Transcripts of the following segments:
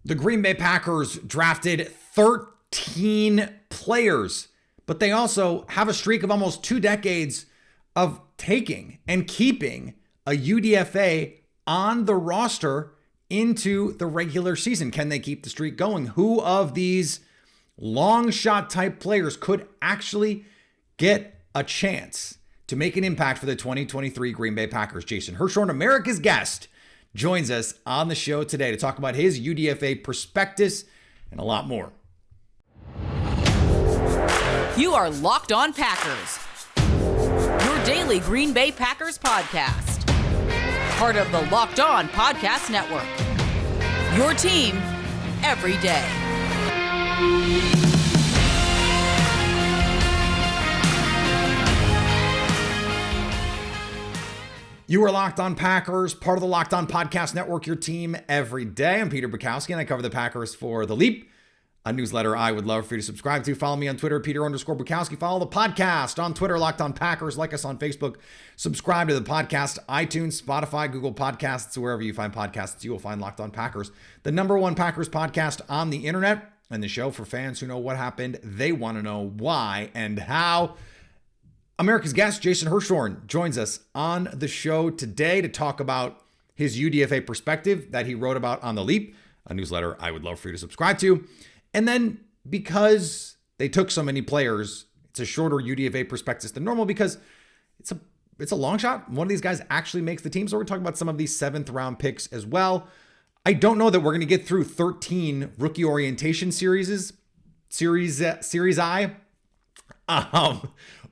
The Green Bay Packers drafted 13 players, but they also have a streak of almost 2 decades of taking and keeping a UDFA on the roster into the regular season. Can they keep the streak going? Who of these long shot type players could actually get a chance to make an impact for the 2023 Green Bay Packers? Jason Hirschhorn, America's guest, joins us on the show today to talk about his UDFA prospectus and a lot more. You are Locked On Packers, your daily Green Bay Packers podcast. Part of the Locked On Podcast Network, your team every day. You are Locked On Packers, part of the Locked On Podcast Network, your team every day. I'm Peter Bukowski, and I cover the Packers for The Leap, a newsletter I would love for you to subscribe to. Follow me on Twitter, Peter_Bukowski. Follow the podcast on Twitter, Locked On Packers. Like us on Facebook. Subscribe to the podcast, iTunes, Spotify, Google Podcasts, wherever you find podcasts, you will find Locked On Packers, the #1 Packers podcast on the internet, and the show for fans who know what happened. They want to know why and how. America's guest, Jason Hirschhorn, joins us on the show today to talk about his UDFA perspective that he wrote about on The Leap, a newsletter I would love for you to subscribe to. And then because they took so many players, it's a shorter UDFA prospectus than normal because it's a long shot. One of these guys actually makes the team. So we're talking about some of these 7th round picks as well. I don't know that we're going to get through 13 rookie orientation series I.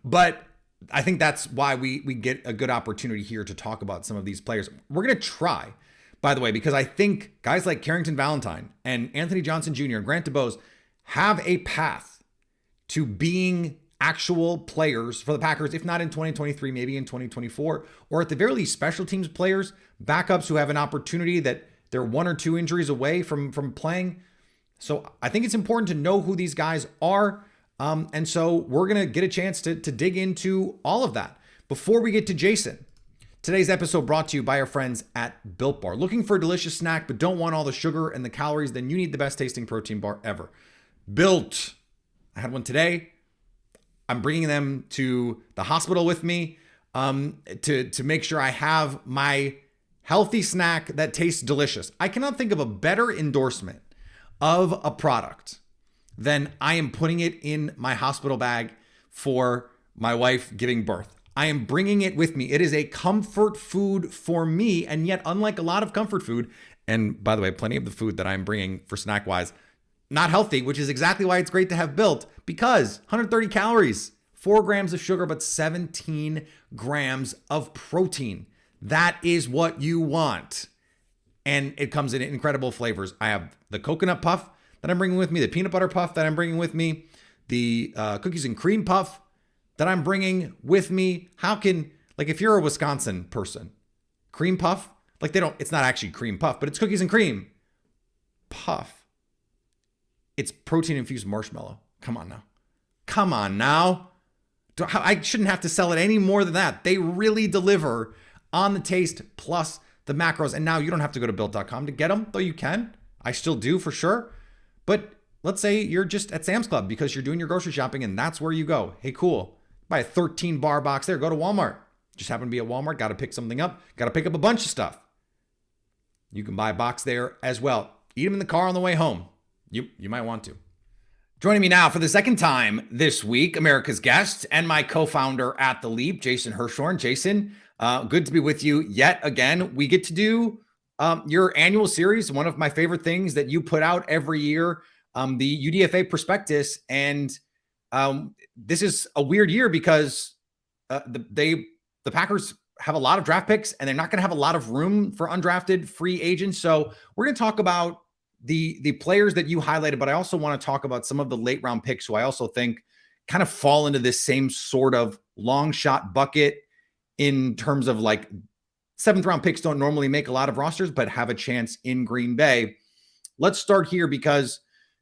But I think that's why we get a good opportunity here to talk about some of these players. We're going to try, by the way, because I think guys like Carrington Valentine and Anthony Johnson Jr. and Grant Dubose have a path to being actual players for the Packers, if not in 2023, maybe in 2024, or at the very least special teams players, backups who have an opportunity that they're 1 or 2 injuries away from playing. So I think it's important to know who these guys are. And so we're going to get a chance to dig into all of that. Before we get to Jason, today's episode brought to you by our friends at Built Bar. Looking for a delicious snack but don't want all the sugar and the calories? Then you need the best tasting protein bar ever. Built. I had one today. I'm bringing them to the hospital with me to make sure I have my healthy snack that tastes delicious. I cannot think of a better endorsement of a product then I am putting it in my hospital bag for my wife giving birth. I am bringing it with me. It is a comfort food for me. And yet, unlike a lot of comfort food, and by the way, plenty of the food that I'm bringing for snack-wise, not healthy, which is exactly why it's great to have Built, because 130 calories, 4 grams of sugar, but 17 grams of protein. That is what you want. And it comes in incredible flavors. I have the coconut puff that I'm bringing with me, the peanut butter puff that I'm bringing with me, the cookies and cream puff that I'm bringing with me. How can, like, if you're a Wisconsin person, cream puff, like it's not actually cream puff, but it's cookies and cream puff. It's protein infused marshmallow. Come on now. Come on now. I shouldn't have to sell it any more than that. They really deliver on the taste plus the macros. And now you don't have to go to built.com to get them, though you can. I still do for sure. But let's say you're just at Sam's Club because you're doing your grocery shopping and that's where you go. Hey, cool. Buy a 13 bar box there. Go to Walmart. Just happen to be at Walmart. Got to pick something up. Got to pick up a bunch of stuff. You can buy a box there as well. Eat them in the car on the way home. You might want to. Joining me now for the second time this week, America's guest and my co-founder at The Leap, Jason Hirschhorn. Jason, good to be with you yet again. We get to do your annual series, one of my favorite things that you put out every year, the UDFA prospectus. And this is a weird year because the Packers have a lot of draft picks and they're not going to have a lot of room for undrafted free agents. So we're going to talk about the players that you highlighted, but I also want to talk about some of the late round picks who I also think kind of fall into this same sort of long shot bucket in terms of like 7th round picks don't normally make a lot of rosters, but have a chance in Green Bay. Let's start here because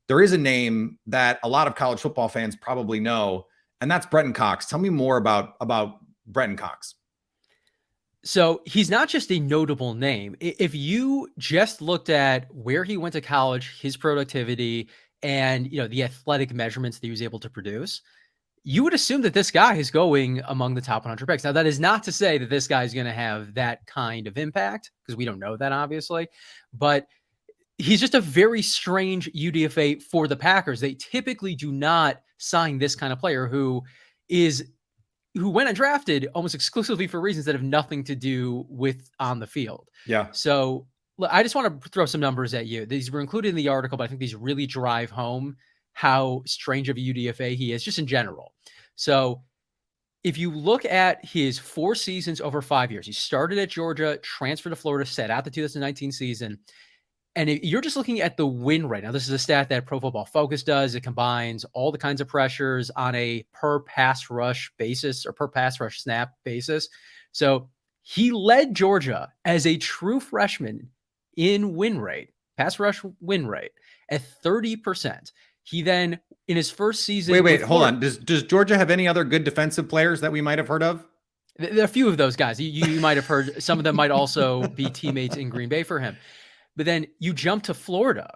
there is a name that a lot of college football fans probably know, and that's Bretton Cox. Tell me more about Bretton Cox. So he's not just a notable name. If you just looked at where he went to college, his productivity, and the athletic measurements that he was able to produce, you would assume that this guy is going among the top 100 picks. Now, that is not to say that this guy is going to have that kind of impact, because we don't know that, obviously. But he's just a very strange UDFA for the Packers. They typically do not sign this kind of player who went undrafted almost exclusively for reasons that have nothing to do with on the field. Yeah. So I just want to throw some numbers at you. These were included in the article, but I think these really drive home how strange of a UDFA he is just in general. So if you look at his 4 seasons over 5 years, he started at Georgia, transferred to Florida, sat out the 2019 season. And if you're just looking at the win rate. Now, this is a stat that Pro Football Focus does. It combines all the kinds of pressures on a per pass rush basis or per pass rush snap basis. So he led Georgia as a true freshman in win rate, pass rush win rate at 30%. He then, in his first season... Wait, hold on. Does Georgia have any other good defensive players that we might have heard of? There are a few of those guys. You might have heard. Some of them might also be teammates in Green Bay for him. But then you jump to Florida,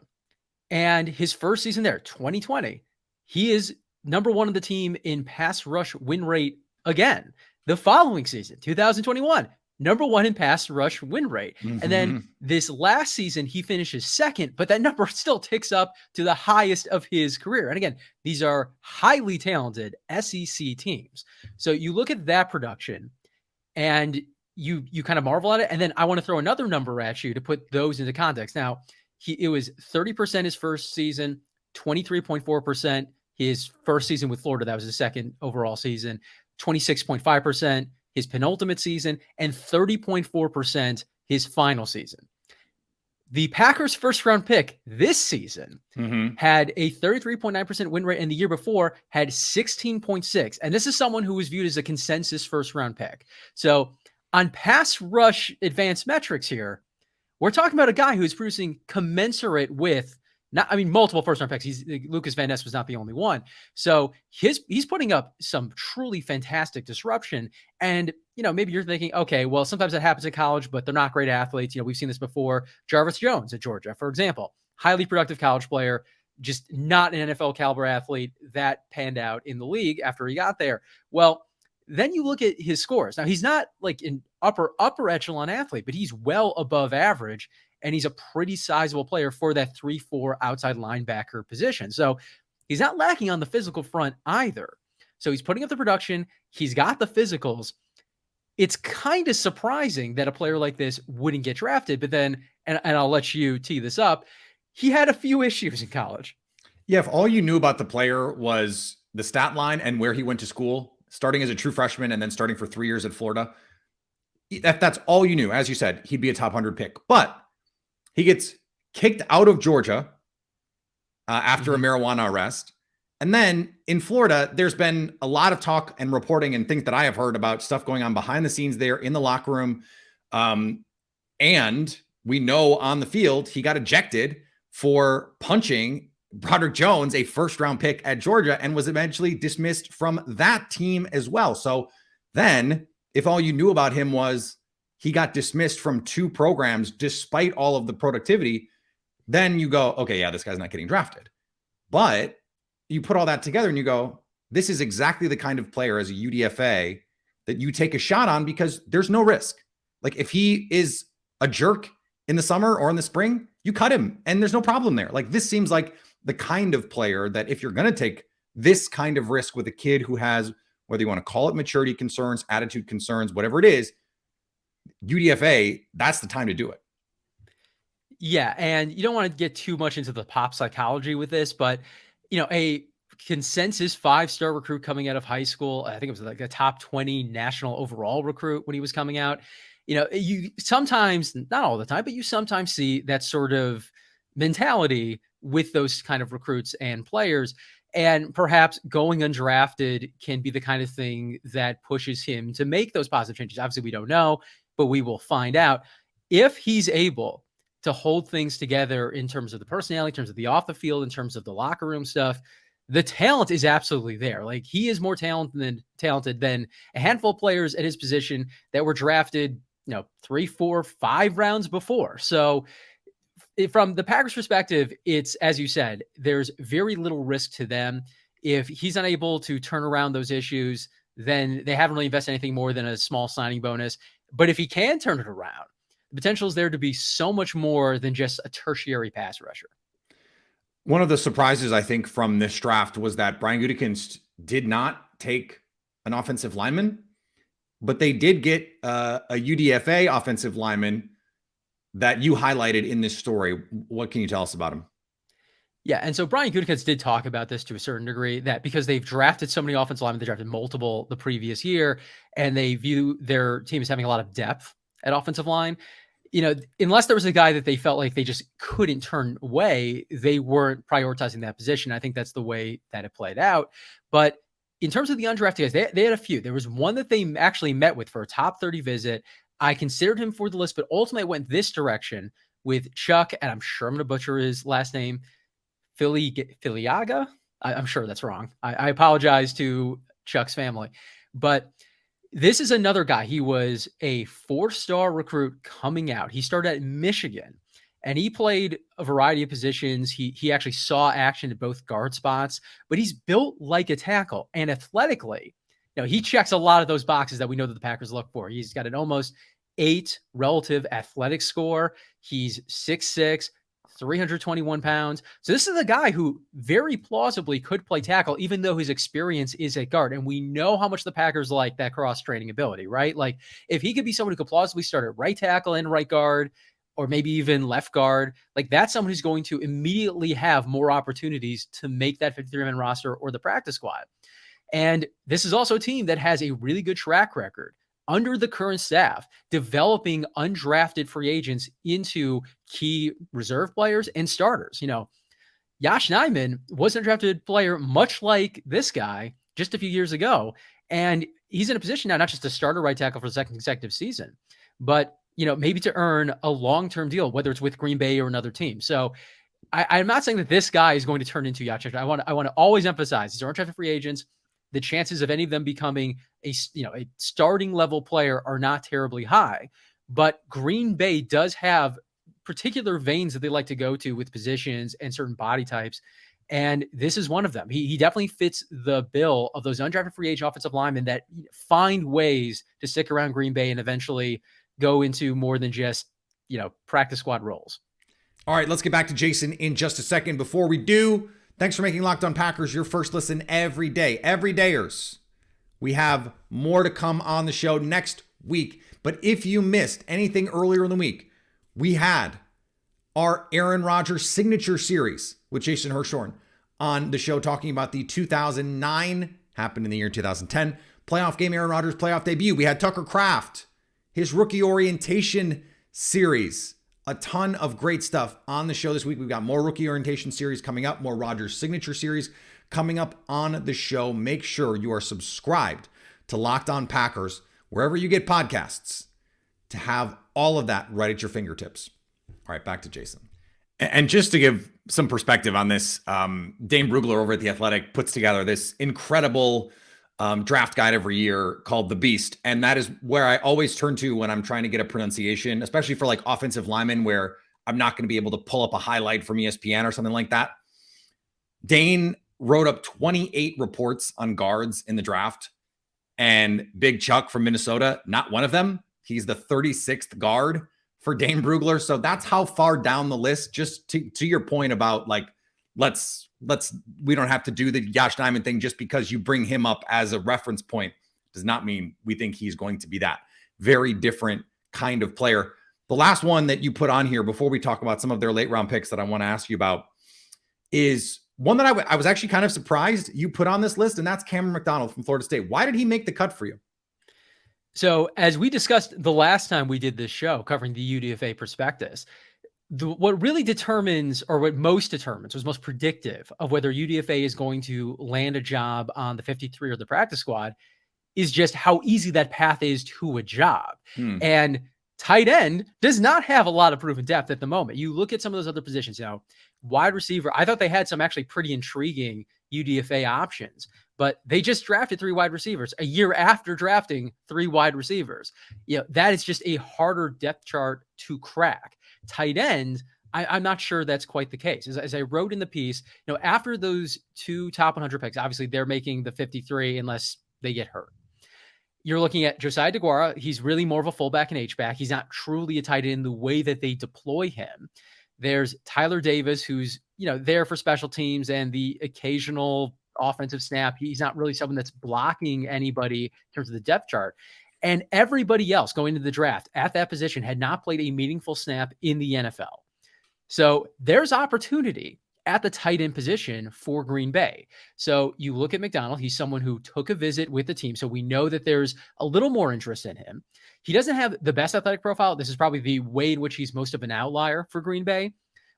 and his first season there, 2020, he is number 1 on the team in pass rush win rate again. The following season, 2021, number 1 in pass rush win rate. Mm-hmm. And then this last season, he finishes second, but that number still ticks up to the highest of his career. And again, these are highly talented SEC teams. So you look at that production, and you kind of marvel at it. And then I want to throw another number at you to put those into context. Now, it was 30% his first season, 23.4% his first season with Florida. That was his second overall season, 26.5% his penultimate season, and 30.4% his final season. The Packers' first round pick this season had a 33.9% win rate, and the year before had 16.6. And this is someone who was viewed as a consensus first round pick. So on pass rush advanced metrics here, we're talking about a guy who's producing commensurate with multiple first round picks. Lucas Van Ness was not the only one. So he's putting up some truly fantastic disruption. And, maybe you're thinking, okay, well, sometimes that happens in college, but they're not great athletes. We've seen this before. Jarvis Jones at Georgia, for example, highly productive college player, just not an NFL caliber athlete that panned out in the league after he got there. Well, then you look at his scores. Now, he's not like an upper echelon athlete, but he's well above average, and he's a pretty sizable player for that 3-4 outside linebacker position. So he's not lacking on the physical front either. So he's putting up the production. He's got the physicals. It's kind of surprising that a player like this wouldn't get drafted, but then, and I'll let you tee this up, he had a few issues in college. Yeah, if all you knew about the player was the stat line and where he went to school, starting as a true freshman and then starting for 3 years at Florida, if that's all you knew, as you said, he'd be a top 100 pick. But he gets kicked out of Georgia after a marijuana arrest. And then in Florida, there's been a lot of talk and reporting and things that I have heard about stuff going on behind the scenes there in the locker room. And we know on the field, he got ejected for punching Broderick Jones, a first-round pick at Georgia, and was eventually dismissed from that team as well. So then, if all you knew about him was he got dismissed from 2 programs despite all of the productivity, then you go, okay, yeah, this guy's not getting drafted. But you put all that together and you go, this is exactly the kind of player as a UDFA that you take a shot on because there's no risk. Like if he is a jerk in the summer or in the spring, you cut him and there's no problem there. Like this seems like the kind of player that if you're going to take this kind of risk with a kid who has, whether you want to call it maturity concerns, attitude concerns, whatever it is, UDFA, that's the time to do it. Yeah. And you don't want to get too much into the pop psychology with this, but a consensus 5-star recruit coming out of high school, I think it was like a top 20 national overall recruit when he was coming out. You sometimes, not all the time, but you sometimes see that sort of mentality with those kind of recruits and players. And perhaps going undrafted can be the kind of thing that pushes him to make those positive changes. Obviously, we don't know, but we will find out. If he's able to hold things together in terms of the personality, in terms of the off the field, in terms of the locker room stuff, the talent is absolutely there. Like he is more talented than a handful of players at his position that were drafted 3, 4, 5 rounds before. So from the Packers' perspective, it's, as you said, there's very little risk to them. If he's unable to turn around those issues, then they haven't really invested anything more than a small signing bonus. But if he can turn it around, the potential is there to be so much more than just a tertiary pass rusher. One of the surprises, I think, from this draft was that Brian Gutekunst did not take an offensive lineman, but they did get a UDFA offensive lineman that you highlighted in this story. What can you tell us about him? Yeah, and so Brian Gutekunst did talk about this to a certain degree, that because they've drafted so many offensive linemen, they drafted multiple the previous year, and they view their team as having a lot of depth at offensive line. Unless there was a guy that they felt like they just couldn't turn away, they weren't prioritizing that position. I think that's the way that it played out. But in terms of the undrafted guys, they had a few. There was one that they actually met with for a top 30 visit. I considered him for the list, but ultimately went this direction with Chuck, and I'm sure I'm going to butcher his last name, Filiaga. I'm sure that's wrong. I apologize to Chuck's family. But this is another guy. He was a 4-star recruit coming out. He started at Michigan, and he played a variety of positions. He actually saw action at both guard spots, but he's built like a tackle, and athletically, he checks a lot of those boxes that we know that the Packers look for. He's got an almost 8 relative athletic score. He's 6'6", 321 pounds. So this is a guy who very plausibly could play tackle, even though his experience is at guard. And we know how much the Packers like that cross-training ability, right? Like, if he could be someone who could plausibly start at right tackle and right guard, or maybe even left guard, like, that's someone who's going to immediately have more opportunities to make that 53-man roster or the practice squad. And this is also a team that has a really good track record under the current staff, developing undrafted free agents into key reserve players and starters. Yosh Nijman was an undrafted player, much like this guy just a few years ago. And he's in a position now, not just to start a right tackle for the second consecutive season, but, maybe to earn a long-term deal, whether it's with Green Bay or another team. So I'm not saying that this guy is going to turn into Yosh Nijman. I want to always emphasize these are undrafted free agents. The chances of any of them becoming a starting level player are not terribly high, but Green Bay does have particular veins that they like to go to with positions and certain body types. And this is one of them. He definitely fits the bill of those undrafted free agent offensive linemen that find ways to stick around Green Bay and eventually go into more than just, practice squad roles. All right, let's get back to Jason in just a second. Before we do, thanks for making Locked On Packers your first listen every day. Everydayers. We have more to come on the show next week. But if you missed anything earlier in the week, we had our Aaron Rodgers signature series with Jason Hirschhorn on the show, talking about the 2009, happened in the year 2010, playoff game, Aaron Rodgers' playoff debut. We had Tucker Kraft, his rookie orientation series. A ton of great stuff on the show this week. We've got more rookie orientation series coming up, more Rodgers signature series coming up on the show. Make sure you are subscribed to Locked On Packers, wherever you get podcasts, to have all of that right at your fingertips. All right, back to Jason. And just to give some perspective on this, Dane Brugler over at The Athletic puts together this incredible draft guide every year called The Beast. And that is where I always turn to when I'm trying to get a pronunciation, especially for like offensive linemen where I'm not going to be able to pull up a highlight from ESPN or something like that. Dane wrote up 28 reports on guards in the draft, and Big Chuck from Minnesota, not one of them. He's the 36th guard for Dane Brugler. So that's how far down the list, just to your point about like, we don't have to do the Yosh Nijman thing just because you bring him up as a reference point does not mean we think he's going to be that. Very different kind of player. The last one that you put on here before we talk about some of their late round picks that I want to ask you about is one that I was actually kind of surprised you put on this list, and that's Cameron McDonald from Florida State. Why did he make the cut for you? So as we discussed the last time we did this show covering the UDFA prospectus, what really determines, or what most determines, was most predictive of whether UDFA is going to land a job on the 53 or the practice squad is just how easy that path is to a job. And tight end does not have a lot of proven depth at the moment. You look at some of those other positions, wide receiver, I thought they had some actually pretty intriguing UDFA options. But they just drafted 3 wide receivers a year after drafting 3 wide receivers. That is just a harder depth chart to crack. Tight end, I'm not sure that's quite the case. As I wrote in the piece, after those 2 top 100 picks, obviously they're making the 53 unless they get hurt. You're looking at Josiah DeGuara. He's really more of a fullback and H-back. He's not truly a tight end in the way that they deploy him. There's Tyler Davis, who's, there for special teams and the occasional offensive snap. He's not really someone that's blocking anybody in terms of the depth chart. And everybody else going into the draft at that position had not played a meaningful snap in the NFL. So there's opportunity at the tight end position for Green Bay. So you look at McDonald, he's someone who took a visit with the team. So we know that there's a little more interest in him. He doesn't have the best athletic profile. This is probably the way in which he's most of an outlier for Green Bay,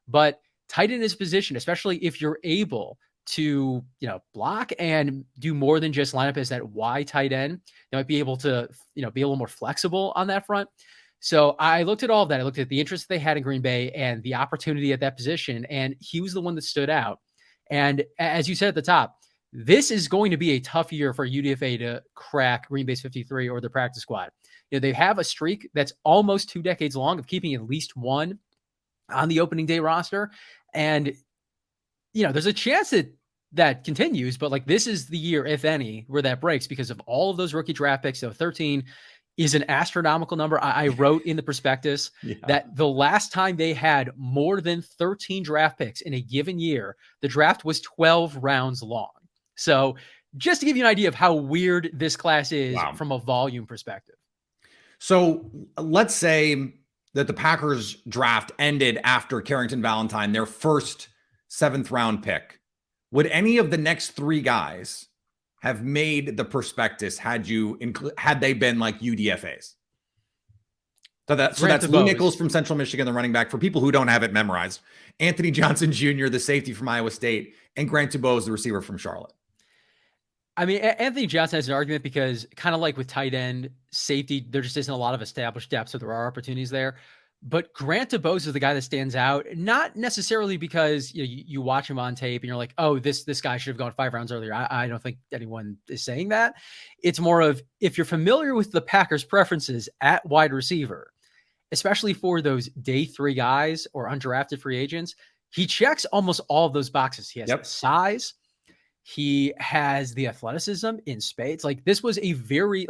but tight end is position, especially if you're able to, block and do more than just line up as that Y tight end. They might be able to, be a little more flexible on that front. So I looked at all of that. I looked at the interest they had in Green Bay and the opportunity at that position, and he was the one that stood out. And as you said at the top, this is going to be a tough year for UDFA to crack Green Bay's 53 or the practice squad. They have a streak that's almost 2 decades long of keeping at least one on the opening day roster. And, there's a chance that continues, but this is the year, if any, where that breaks because of all of those rookie draft picks. So 13 is an astronomical number. I wrote in the prospectus that the last time they had more than 13 draft picks in a given year, the draft was 12 rounds long. So just to give you an idea of how weird this class is from a volume perspective. So let's say that the Packers draft ended after Carrington Valentine, their first 7th round pick. Would any of the next 3 guys have made the prospectus had they been like UDFAs? So that's Lou Nichols from Central Michigan, the running back. For people who don't have it memorized, Anthony Johnson Jr., the safety from Iowa State, and Grant Dubose, the receiver from Charlotte. I mean, Anthony Johnson has an argument because kind of like with tight end, safety, there just isn't a lot of established depth, so there are opportunities there. But Grant Dubose is the guy that stands out, not necessarily because you watch him on tape and you're like, oh, this guy should have gone 5 rounds earlier. I don't think anyone is saying that. It's more of, if you're familiar with the Packers' preferences at wide receiver, especially for those day 3 guys or undrafted free agents, he checks almost all of those boxes. He has the size. He has the athleticism in spades. This was a very,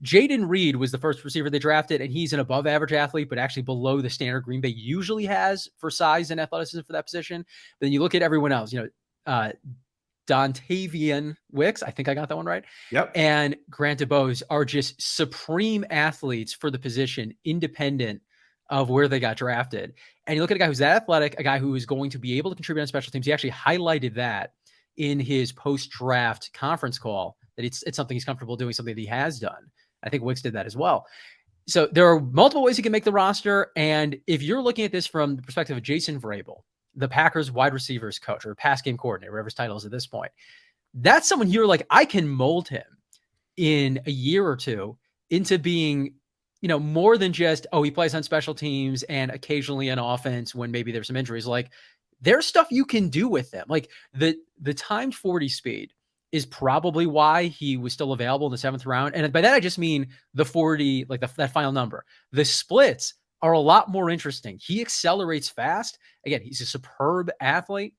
Jaden Reed was the first receiver they drafted, and he's an above average athlete, but actually below the standard Green Bay usually has for size and athleticism for that position. But then you look at everyone else, Dontavian Wicks, I think I got that one right. Yep. And Grant Dubose are just supreme athletes for the position, independent of where they got drafted. And you look at a guy who's that athletic, a guy who is going to be able to contribute on special teams. He actually highlighted that in his post-draft conference call, that it's something he's comfortable doing, something that he has done. I think Wicks did that as well. So there are multiple ways he can make the roster. And if you're looking at this from the perspective of Jason Vrabel, the Packers wide receivers coach or pass game coordinator, whatever his title is at this point, that's someone you're like, I can mold him in a year or two into being, more than just, oh, he plays on special teams and occasionally on offense when maybe there's some injuries. There's stuff you can do with them. The timed 40 speed is probably why he was still available in the 7th round. And by that, I just mean the 40, that final number. The splits are a lot more interesting. He accelerates fast. Again, he's a superb athlete.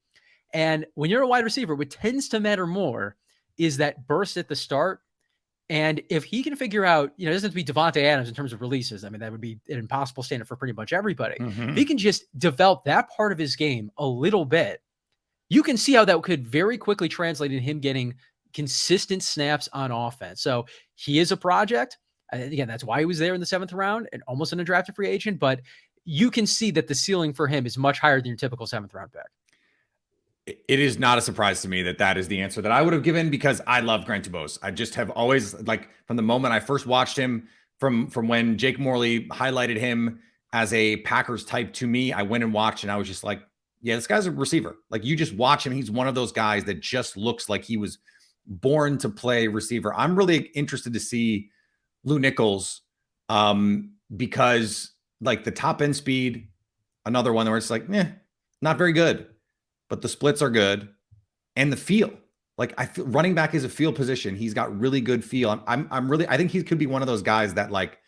And when you're a wide receiver, what tends to matter more is that burst at the start. And if he can figure out, it doesn't have to be Devontae Adams in terms of releases. I mean, that would be an impossible standard for pretty much everybody. Mm-hmm. If he can just develop that part of his game a little bit, you can see how that could very quickly translate in him getting consistent snaps on offense. So he is a project. Again, that's why he was there in the 7th round and almost an undrafted free agent. But you can see that the ceiling for him is much higher than your typical 7th round pick. It is not a surprise to me that is the answer that I would have given, because I love Grant Dubose. I just have always, from the moment I first watched him, from when Jake Morley highlighted him as a Packers type to me, I went and watched and I was just like, yeah, this guy's a receiver. You just watch him. He's one of those guys that just looks like he was born to play receiver. I'm really interested to see Lou Nichols because the top end speed, another one where it's not very good. But the splits are good, and the feel. Like I feel running back is a field position. He's got really good feel. I think he could be one of those guys that like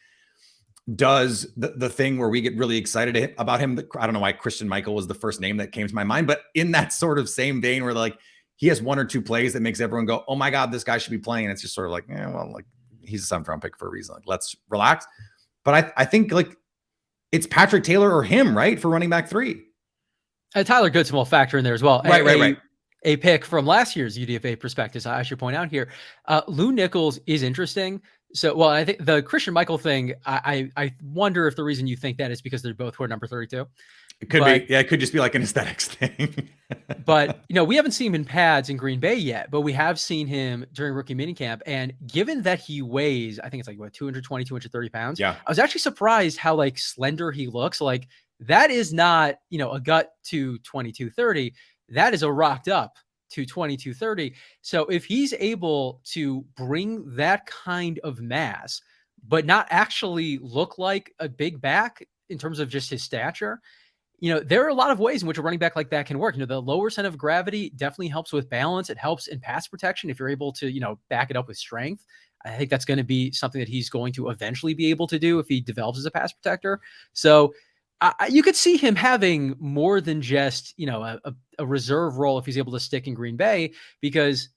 does the thing where we get really excited about him. I don't know why Christian Michael was the first name that came to my mind, but in that sort of same vein where like he has one or two plays that makes everyone go, oh my God, this guy should be playing. And it's just sort of like, well, like he's a 7th round pick for a reason. Like, let's relax. But I think like it's Patrick Taylor or him, right? For running back 3. Tyler Goodson will factor in there as well. Right. A pick from last year's UDFA prospectus, I should point out here. Lou Nichols is interesting. So, well, I think the Christian Michael thing, I wonder if the reason you think that is because they're both who are number 32. It could be. Yeah, it could just be like an aesthetics thing. But, we haven't seen him in pads in Green Bay yet, but we have seen him during rookie minicamp. And given that he weighs, I think it's like, 220, 230 pounds. Yeah. I was actually surprised how like slender he looks. Like that is not, a gut to 2230. That is a rocked up to 2230. So if he's able to bring that kind of mass, but not actually look like a big back in terms of just his stature, there are a lot of ways in which a running back like that can work. The lower center of gravity definitely helps with balance. It helps in pass protection if you're able to, back it up with strength. I think that's going to be something that he's going to eventually be able to do if he develops as a pass protector. So you could see him having more than just, a reserve role if he's able to stick in Green Bay, because,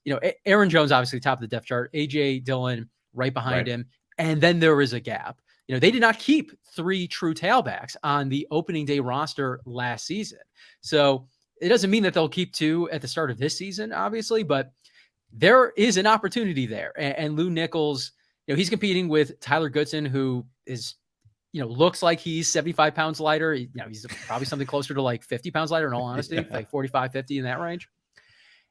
Aaron Jones, obviously top of the depth chart, AJ Dillon right behind him. And then there is a gap. They did not keep 3 true tailbacks on the opening day roster last season. So it doesn't mean that they'll keep 2 at the start of this season, obviously, but there is an opportunity there. And Lou Nichols, he's competing with Tyler Goodson, who is, looks like he's 75 pounds lighter. He's probably something closer to like 50 pounds lighter in all honesty, like 45, 50 in that range.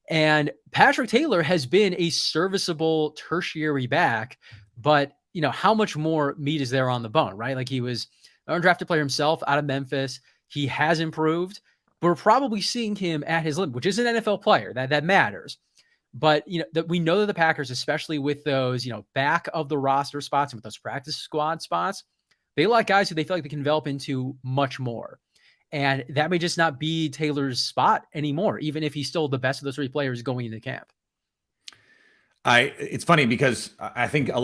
And Patrick Taylor has been a serviceable tertiary back, but how much more meat is there on the bone, right? Like he was an undrafted player himself out of Memphis. He has improved, but we're probably seeing him at his limit, which is an NFL player. That matters. But, that we know that the Packers, especially with those, back of the roster spots and with those practice squad spots, they like guys who they feel like they can develop into much more. And that may just not be Taylor's spot anymore, even if he's still the best of those 3 players going into camp. It's funny because I think for a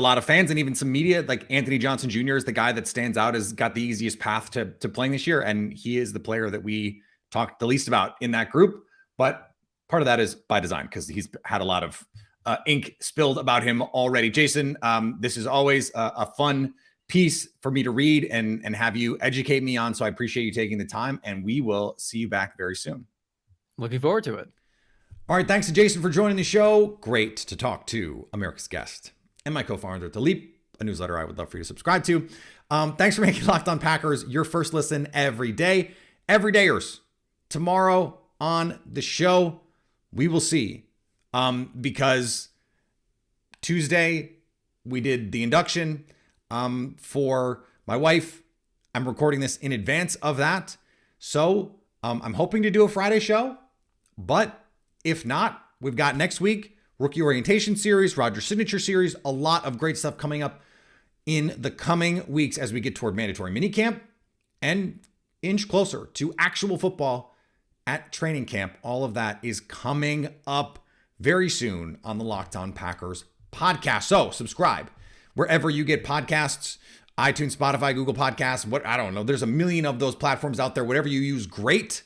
lot of fans and even some media, like Anthony Johnson Jr. is the guy that stands out, has got the easiest path to playing this year. And he is the player that we talked the least about in that group. But part of that is by design because he's had a lot of ink spilled about him already. Jason, this is always a fun piece for me to read and have you educate me on. So I appreciate you taking the time, and we will see you back very soon. Looking forward to it. All right. Thanks to Jason for joining the show. Great to talk to America's guest and my co-founder at The Leap, a newsletter I would love for you to subscribe to. Thanks for making Locked On Packers your first listen every day. Everydayers, tomorrow on the show, we will see. Because Tuesday, we did the induction for my wife. I'm recording this in advance of that. So I'm hoping to do a Friday show, but if not, we've got next week, rookie orientation series, Roger signature series, a lot of great stuff coming up in the coming weeks as we get toward mandatory minicamp and inch closer to actual football at training camp. All of that is coming up very soon on the Locked On Packers podcast. So subscribe wherever you get podcasts, iTunes, Spotify, Google Podcasts, I don't know. There's a million of those platforms out there. Whatever you use, great.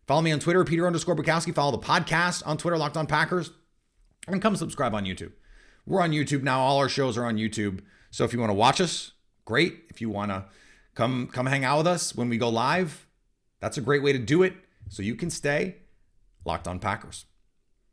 Follow me on Twitter, Peter_Bukowski. Follow the podcast on Twitter, Locked On Packers. And come subscribe on YouTube. We're on YouTube now. All our shows are on YouTube. So if you want to watch us, great. If you want to come hang out with us when we go live, that's a great way to do it. So you can stay Locked On Packers.